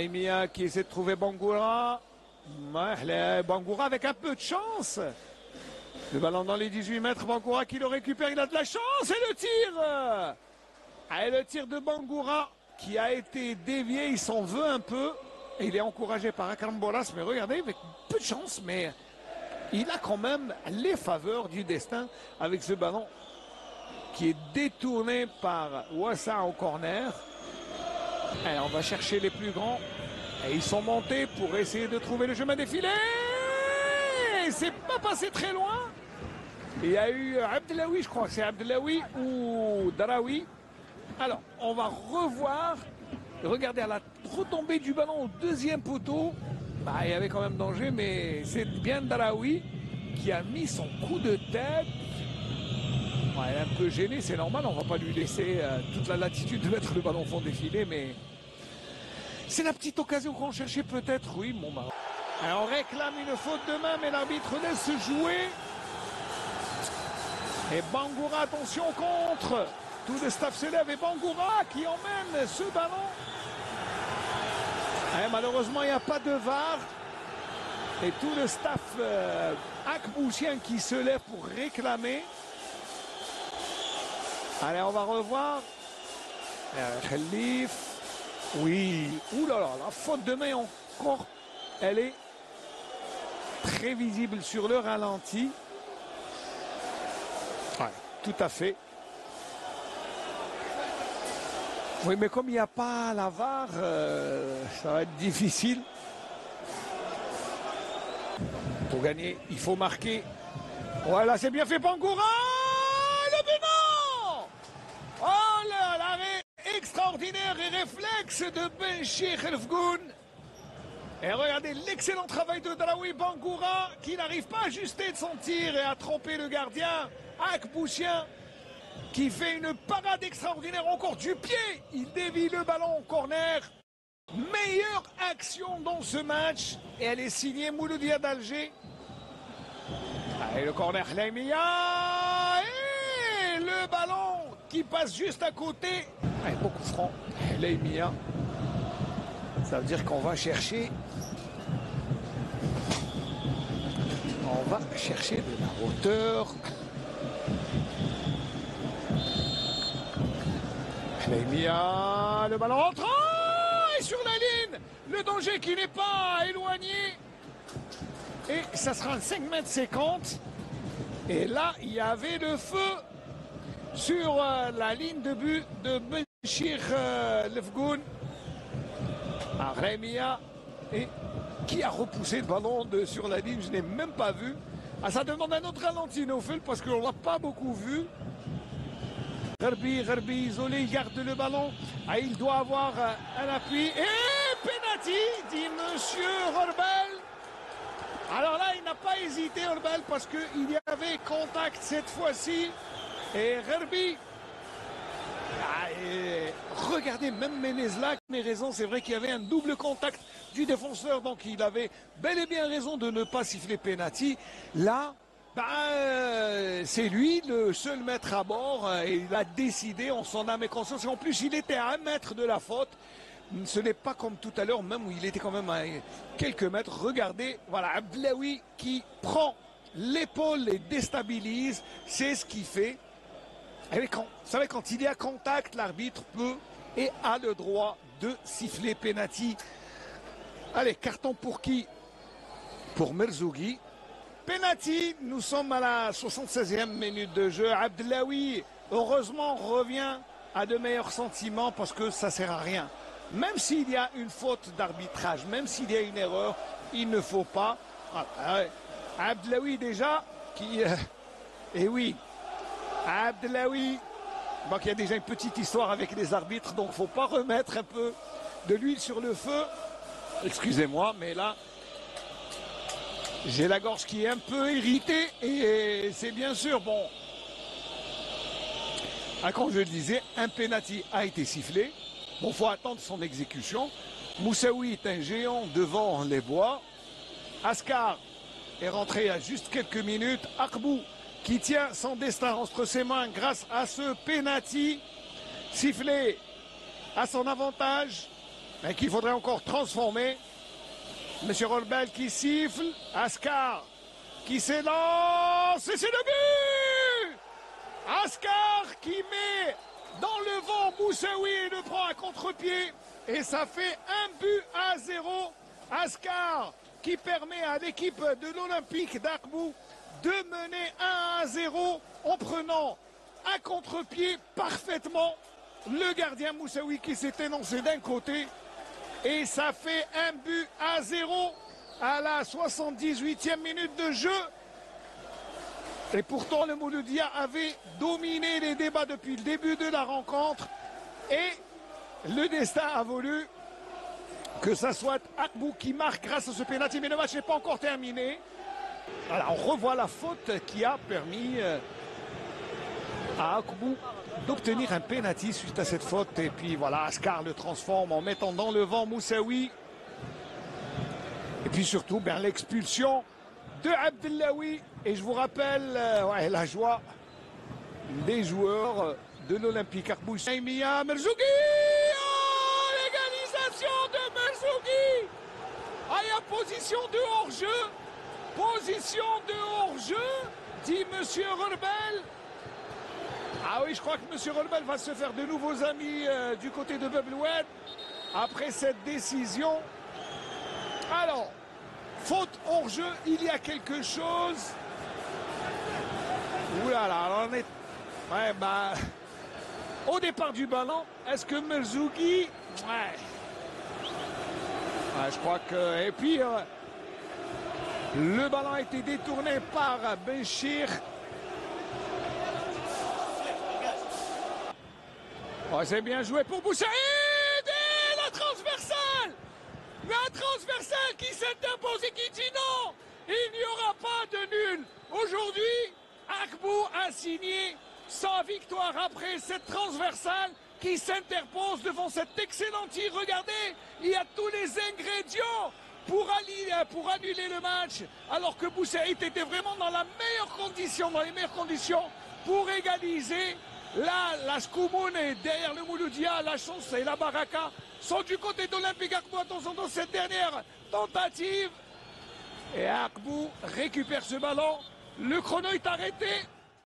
Laimia qui essaie de trouver Bangoura. Ouais, Bangoura avec un peu de chance. Le ballon dans les 18 mètres, Bangoura qui le récupère, il a de la chance et le tir. Et le tir de Bangoura qui a été dévié, il s'en veut un peu. Et il est encouragé par Akram Boras, mais regardez, avec peu de chance, mais il a quand même les faveurs du destin avec ce ballon qui est détourné par Ouassa au corner. Et on va chercher les plus grands. Et ils sont montés pour essayer de trouver le chemin des filets. C'est pas passé très loin. Il y a eu Abdelawi, je crois que c'est Abdelawi ou Darawi. Alors, on va revoir. Regardez à la retombée du ballon au deuxième poteau. Bah, il y avait quand même danger, mais c'est bien Darawi qui a mis son coup de tête. Ouais, elle est un peu gênée, c'est normal, on va pas lui laisser toute la latitude de mettre le ballon au fond des filets, mais c'est la petite occasion qu'on cherchait peut-être, oui, mon mari. Alors on réclame une faute de main, mais l'arbitre laisse jouer. Et Bangoura, attention contre. Tout le staff se lève et Bangoura qui emmène ce ballon. Et malheureusement, il n'y a pas de VAR. Et tout le staff Akbouchien qui se lève pour réclamer. Allez, on va revoir. Khalif. Oui. Ouh là là, la faute de main encore. Elle est très visible sur le ralenti. Ouais, tout à fait. Oui, mais comme il n'y a pas la VAR, ça va être difficile. Pour gagner, il faut marquer. Voilà, c'est bien fait, Bangoura. Le but, non. Oh là, l'arrêt extraordinaire et réflexe de Benchir Elfgoun. Et regardez l'excellent travail de Darawi Bangoura qui n'arrive pas à ajuster de son tir et à tromper le gardien Akbouchien qui fait une parade extraordinaire encore du pied. Il dévie le ballon au corner. Meilleure action dans ce match. Et elle est signée Mouloudia d'Alger. Et le corner Laimia. Et le ballon qui passe juste à côté. Et beaucoup franc. Laimia. Ça veut dire qu'on va chercher. On va chercher de la hauteur. Laimia, le ballon rentre et sur la ligne, le danger qui n'est pas éloigné. Et ça sera un 5,50 m. Et là, il y avait le feu sur la ligne de but de Benchir Lefgoun. Laimia, et qui a repoussé le ballon sur la ligne, je n'ai même pas vu. Ah, ça demande un autre ralenti, Nofel, parce qu'on ne l'a pas beaucoup vu. Gharbi isolé, il garde le ballon. Ah, il doit avoir un appui. Et penalty, dit Monsieur Horbel. Alors là, il n'a pas hésité, Horbel, parce qu'il y avait contact cette fois-ci. Et Gharbi. Regardez, même Menezla a raison. C'est vrai qu'il y avait un double contact du défenseur. Donc il avait bel et bien raison de ne pas siffler penalty. Là. C'est lui le seul maître à bord et il a décidé en son âme et conscience. Et en plus, il était à 1 mètre de la faute. Ce n'est pas comme tout à l'heure, même où il était quand même à quelques mètres. Regardez, voilà, Abdelawi qui prend l'épaule et déstabilise. C'est ce qu'il fait. Et vous savez, quand il y a contact, l'arbitre peut et a le droit de siffler penalty. Allez, carton pour qui? Pour Merzougi. Penalty, nous sommes à la 76e minute de jeu. Abdelawi, heureusement, revient à de meilleurs sentiments parce que ça ne sert à rien. Même s'il y a une faute d'arbitrage, même s'il y a une erreur, il ne faut pas. Voilà. Abdelawi déjà, qui... et oui, Abdelawi, donc il y a déjà une petite histoire avec les arbitres, donc il ne faut pas remettre un peu de l'huile sur le feu. Excusez-moi, mais là... j'ai la gorge qui est un peu irritée et c'est bien sûr, bon, comme je le disais, un penalty a été sifflé. Bon, il faut attendre son exécution. Moussaoui est un géant devant les bois. Askar est rentré il y a juste quelques minutes. Akbou qui tient son destin entre ses mains grâce à ce penalty sifflé à son avantage. mais qu'il faudrait encore transformer. Monsieur Rolbel qui siffle, Askar qui s'élance, et c'est le but! Askar qui met dans le vent Moussaoui et le prend à contre-pied, et ça fait 1-0. Askar qui permet à l'équipe de l'Olympique d'Akbou de mener 1-0 en prenant à contre-pied parfaitement le gardien Moussaoui qui s'est élancé d'un côté, et ça fait 1-0 à la 78e minute de jeu. Et pourtant le Mouloudia avait dominé les débats depuis le début de la rencontre, et le destin a voulu que ça soit Akbou qui marque grâce à ce pénalty, mais le match n'est pas encore terminé. Alors on revoit la faute qui a permis à Akbou d'obtenir un pénalty suite à cette faute. Et puis voilà, Askar le transforme en mettant dans le vent Moussaoui. Et puis surtout l'expulsion de Abdellaoui. Et je vous rappelle la joie des joueurs de l'Olympique Akbou. Mia Merzougi, l'égalisation de Merzougi. Il y a position de hors-jeu. Position de hors-jeu, dit Monsieur Rolbel. Ah oui, je crois que Monsieur Rolbel va se faire de nouveaux amis du côté de Bebloued après cette décision. Alors, faute hors-jeu, il y a quelque chose. Ouh là là, on est... Ouais, bah... Au départ du ballon, est-ce que Merzougi... Ouais, je crois que... Et puis... le ballon a été détourné par Benchir. Oh, c'est bien joué pour Boussaïd. Et la transversale. La transversale qui s'interpose et qui dit non. Il n'y aura pas de nul. Aujourd'hui, Akbou a signé sa victoire après cette transversale qui s'interpose devant cet excellent tir. Regardez, il y a tous les ingrédients pour annuler le match, alors que Boussaïd était vraiment dans la meilleure condition, dans les meilleures conditions pour égaliser. Là, la Skoumoun est derrière le Mouloudia, la chance et la Baraka sont du côté d'Olympique Akbou. Attention dans cette dernière tentative. Et Akbou récupère ce ballon. Le chrono est arrêté.